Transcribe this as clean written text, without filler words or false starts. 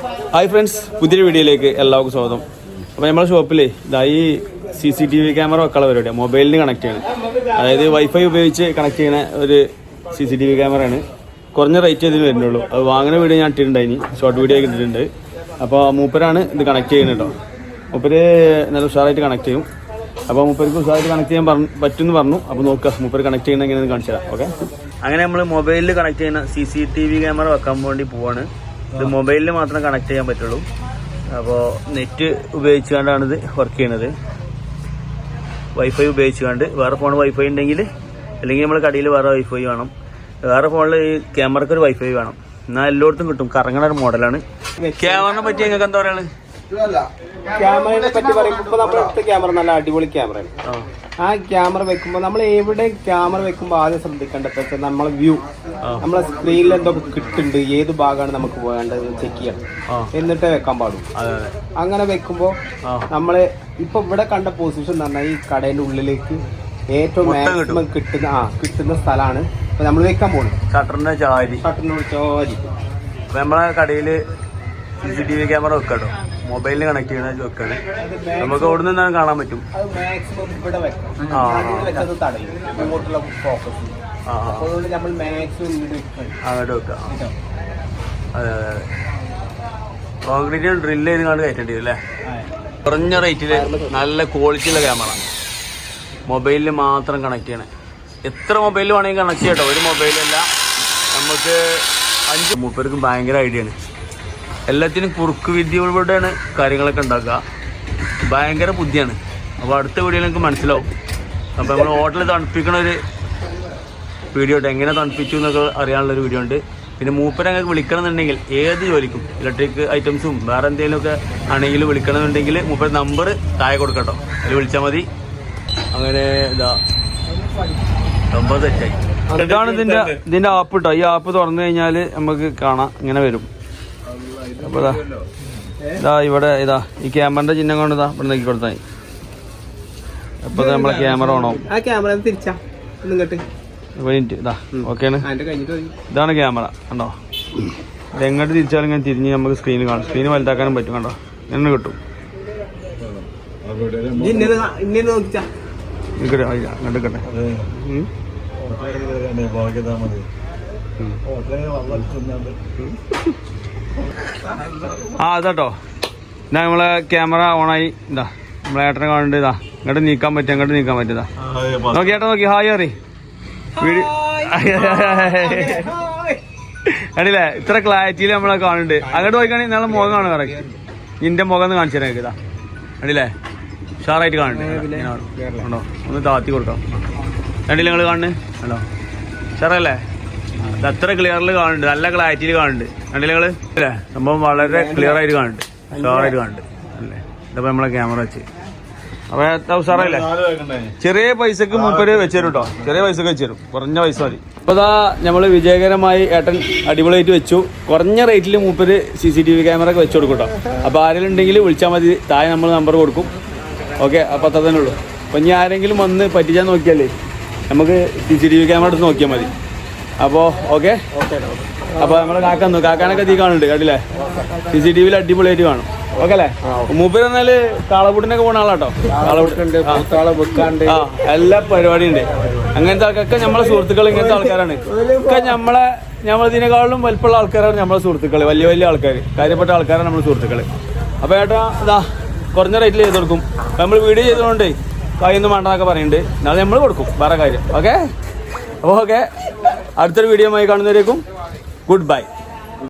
Hi friends, പുതിയൊരു വീഡിയോയിലേക്ക് എല്ലാവർക്കും സ്വാഗതം. അപ്പോൾ നമ്മുടെ ഷോപ്പിൽ ഈ CCTV ക്യാമറ വെക്കാനുള്ള പരിപാടിയാണ്. മൊബൈലിന് കണക്ട് ചെയ്യണം, അതായത് വൈഫൈ ഉപയോഗിച്ച് കണക്ട് ചെയ്യുന്ന ഒരു CCTV ക്യാമറയാണ്. കുറഞ്ഞ റേറ്റ് ഇതിന് വരുന്നുള്ളൂ. അത് വാങ്ങുന്ന വീഡിയോ ഞാൻ ഇട്ടിട്ടുണ്ടായിനി, ഷോർട്ട് വീഡിയോ ഒക്കെ ഇട്ടിട്ടുണ്ട്. അപ്പോൾ മൂപ്പരാണ് ഇത് കണക്ട് ചെയ്യുന്നത് കേട്ടോ. മൂപ്പര് നല്ല ഉഷാറായിട്ട് കണക്ട് ചെയ്യും. അപ്പോൾ മൂപ്പർക്ക് ഉഷാറായിട്ട് കണക്ട് ചെയ്യാൻ പറ്റുമെന്ന് പറഞ്ഞു. അപ്പോൾ നോക്കുക, മൂപ്പര് കണക്ട് ചെയ്യുന്ന എങ്ങനെയെന്ന് കാണിച്ചു തരാം. ഓക്കെ, അങ്ങനെ നമ്മൾ മൊബൈലിൽ കണക്ട് ചെയ്യുന്ന CCTV ക്യാമറ വെക്കാൻ വേണ്ടി പോവാണ്. ഇത് മൊബൈലിൽ മാത്രം കണക്ട് ചെയ്യാൻ പറ്റുള്ളൂ. അപ്പോൾ നെറ്റ് ഉപയോഗിച്ചുകൊണ്ടാണ് ഇത് വർക്ക് ചെയ്യണത്. വൈഫൈ ഉപയോഗിച്ചുകൊണ്ട്, വേറെ ഫോൺ വൈഫൈ ഉണ്ടെങ്കിൽ, അല്ലെങ്കിൽ നമ്മൾ കടയിൽ വേറെ വൈഫൈ വേണം. വേറെ ഫോണിൽ ഈ ക്യാമറയ്ക്ക് ഒരു വൈഫൈ വേണം. എന്നാൽ എല്ലായിടത്തും കിട്ടും. കറങ്ങണ ഒരു മോഡലാണ്. ക്യാമറനെ പറ്റി നിങ്ങൾക്ക് എന്താ പറയുക? ക്യാമറയെ പറ്റി പറയുമ്പോൾ നമ്മുടെ അടുത്ത ക്യാമറ നല്ല അടിപൊളി ക്യാമറയാണ്. ആ ക്യാമറ വെക്കുമ്പോൾ നമ്മൾ എവിടെ ക്യാമറ വെക്കുമ്പോൾ ആദ്യം ശ്രദ്ധിക്കേണ്ടത് നമ്മളെ വ്യൂ, നമ്മളെ സ്ക്രീനിൽ എന്തൊക്കെ കിട്ടുന്നുണ്ട്, ഏത് ഭാഗമാണ് നമുക്ക് വേണ്ടത് ചെക്ക് ചെയ്യണം, എന്നിട്ടേ വെക്കാൻ പാടും. അങ്ങനെ വെക്കുമ്പോൾ നമ്മള് ഇപ്പൊ ഇവിടെ കണ്ട പൊസിഷൻ എന്ന് പറഞ്ഞാൽ ഈ കടയുടെ ഉള്ളിലേക്ക് ഏറ്റവും മാക്സിമം കിട്ടുന്ന സ്ഥലമാണ് ഇപ്പൊ നമ്മൾ വെക്കാൻ പോകുന്നത്. ഷട്ടറിന്റെ ചാരി നമ്മളെ കടയില് CCTV ക്യാമറ വെക്കാട്ടോ. മൊബൈലിന് കണക്ട് ചെയ്യണ വെക്കാണ്. നമുക്ക് അവിടെ നിന്നാണ് കാണാൻ പറ്റും. അങ്ങോട്ട് വെക്കാം. അതെ അതെ അതെ. കോൺക്രീറ്റ് ഡ്രില്ല് ചെയ്ത് കണ്ട് കയറ്റേണ്ടി വരും അല്ലേ? കുറഞ്ഞ റേറ്റില് നല്ല ക്വാളിറ്റിയുള്ള ക്യാമറ, മൊബൈലിൽ മാത്രം കണക്ട് ചെയ്യണേ. എത്ര മൊബൈലിൽ വേണമെങ്കിൽ കണക്ട് ചെയ്യട്ടോ. ഒരു മൊബൈലല്ല, നമുക്ക് 5 മൂപ്പർക്കും ഭയങ്കര ഐഡിയ ആണ്. എല്ലാത്തിനും കുറുക്ക് വിദ്യയോടെയാണ് കാര്യങ്ങളൊക്കെ ഉണ്ടാക്കുക. ഭയങ്കര ബുദ്ധിയാണ്. അപ്പോൾ അടുത്ത വീഡിയോയിൽ നിങ്ങൾക്ക് മനസ്സിലാവും. അപ്പോൾ നമ്മൾ ഹോട്ടലിൽ തണുപ്പിക്കണ ഒരു വീഡിയോ ഉണ്ട്, എങ്ങനെ തണുപ്പിച്ചു എന്നൊക്കെ അറിയാനുള്ളൊരു വീഡിയോ ഉണ്ട്. പിന്നെ മൂപ്പരെ ഞങ്ങൾക്ക് വിളിക്കണമെന്നുണ്ടെങ്കിൽ ഏത് ജോലിക്കും, ഇലക്ട്രിക് ഐറ്റംസും വേറെ എന്തെങ്കിലുമൊക്കെ ആണെങ്കിൽ വിളിക്കണമെന്നുണ്ടെങ്കിൽ മൂപ്പര് നമ്പർ താഴെ കൊടുക്കട്ടോ, അതിൽ വിളിച്ചാൽ മതി. അങ്ങനെ ഇതാ നമ്പർ തെറ്റായി. ഇതാണ് ഇതിൻ്റെ ആപ്പ് കേട്ടോ. ഈ ആപ്പ് തുറന്നു കഴിഞ്ഞാൽ നമുക്ക് കാണാം, ഇങ്ങനെ വരും. അപ്പോൾ ഇതാ ഇവിടെ ഈ ക്യാമറന്റെ ചിഹ്നം കൊണ്ട് ഇവിടെ നോക്കി കൊടുത്താൽ മതി. അപ്പോൾ നമ്മളെ ക്യാമറ ഓണോ. ഓക്കെയാണ്. ഇതാണ് ക്യാമറ കണ്ടോ. ഇത് എങ്ങോട്ട് തിരിച്ചാലും ഇങ്ങനെ തിരിഞ്ഞ് നമുക്ക് സ്ക്രീന് കാണും. സ്ക്രീന് വലുതാക്കാനും പറ്റും കണ്ടോ. എന്നെ കിട്ടും. കണ്ടിക്കട്ടെ. അതാട്ടോ, ഇതാ നമ്മളെ ക്യാമറ ഓണായി. ഇതാ നമ്മളെ ഏട്ടനെ കാണുന്നുണ്ട്. ഇതാ ഇങ്ങോട്ട് നീക്കാൻ പറ്റും, അങ്ങോട്ട് നീക്കാൻ പറ്റും. നോക്കി ഏട്ടാ, നോക്കി ഹായ് അറി വീഡിയോ കണ്ടില്ലേ? ഇത്ര ക്ലാരിറ്റിയിൽ നമ്മളെ കാണുന്നുണ്ട്. അങ്ങോട്ട് പോയിക്കാണെങ്കിൽ നമ്മളെ മുഖം കാണും. കറക്റ്റ് നിന്റെ മുഖം ഒന്ന് കാണിച്ചു തരാം. ഇതാ കണ്ടില്ലേ, ഉഷാറായിട്ട് കാണുന്നുണ്ട്. ഉണ്ടോ? ഒന്ന് താത്തി കൊടുക്കാം. കണ്ടില്ല നിങ്ങൾ കാണുന്നത്? ഹലോ, ഉഷാറല്ലേ? ഇത് അത്ര ക്ലിയറിൽ കാണുന്നുണ്ട്, നല്ല ക്ലാരിറ്റിയിൽ കാണുന്നുണ്ട്. കണ്ടില്ല നിങ്ങള്? അല്ലേ, സംഭവം വളരെ ക്ലിയർ ആയിട്ട് കാണുന്നുണ്ട്, ഉഷാറായിട്ട് കാണുന്നുണ്ട് അല്ലേ? ഇതപ്പോ നമ്മളെ ക്യാമറ വെച്ച്. അപ്പൊ ഉഷാറല്ലേ? ചെറിയ പൈസക്ക് മൂപ്പര് വെച്ചുതരും കേട്ടോ. ചെറിയ പൈസക്ക് വെച്ചുതരും, കുറഞ്ഞ പൈസ മതി. അപ്പൊ ഇതാ നമ്മള് വിജയകരമായി ഏട്ടൻ അടിപൊളിയായിട്ട് വെച്ചു. കുറഞ്ഞ റേറ്റിൽ മൂപ്പര് CCTV ക്യാമറ ഒക്കെ വെച്ചു കൊടുക്കും കേട്ടോ. അപ്പൊ ആരെങ്കിലും ഉണ്ടെങ്കിൽ വിളിച്ചാൽ മതി, താഴെ നമ്മൾ നമ്പർ കൊടുക്കും. ഓക്കെ, അപ്പൊ അത്ര തന്നെ ഉള്ളൂ. അപ്പൊ ഇനി ആരെങ്കിലും വന്ന് പറ്റിച്ചാൽ നോക്കിയാലേ നമുക്ക് CCTV ക്യാമറ എടുത്ത് നോക്കിയാൽ മതി. അപ്പോൾ ഓക്കെ. അപ്പോൾ നമ്മളെ കാക്കാനൊക്കെ തീ കാണുന്നുണ്ട് കേട്ടില്ലേ? CCTVയിൽ അടിപൊളിയായിട്ട് കാണും. ഓക്കെ അല്ലേ? മൂപ്പര് എന്നാല് കാളപൂട്ടിനൊക്കെ പോണ ആളാട്ടോ. എല്ലാ പരിപാടിയും ഉണ്ട്. അങ്ങനത്തെ ആൾക്കാരൊക്കെ നമ്മളെ സുഹൃത്തുക്കൾ ഇങ്ങനത്തെ ആൾക്കാരാണ്. ഒക്കെ നമ്മളതിനേക്കാളും വലിപ്പമുള്ള ആൾക്കാരാണ് നമ്മളെ സുഹൃത്തുക്കൾ. വലിയ വലിയ ആൾക്കാർ, കാര്യപ്പെട്ട ആൾക്കാരാണ് നമ്മളെ സുഹൃത്തുക്കൾ. അപ്പോൾ ഏട്ടാ ഇതാ കുറഞ്ഞ റേറ്റിൽ ചെയ്ത് കൊടുക്കും. നമ്മൾ വീഡിയോ ചെയ്തതുകൊണ്ട് കയ്യൊന്നും വേണ്ടെന്നൊക്കെ പറയുന്നുണ്ട്. നാളെ നമ്മൾ കൊടുക്കും, വേറെ കാര്യം. ഓക്കെ, അപ്പോൾ ഓക്കെ, അടുത്തൊരു വീഡിയോ ആയി കാണുന്നവരേക്കും ഗുഡ് ബൈ.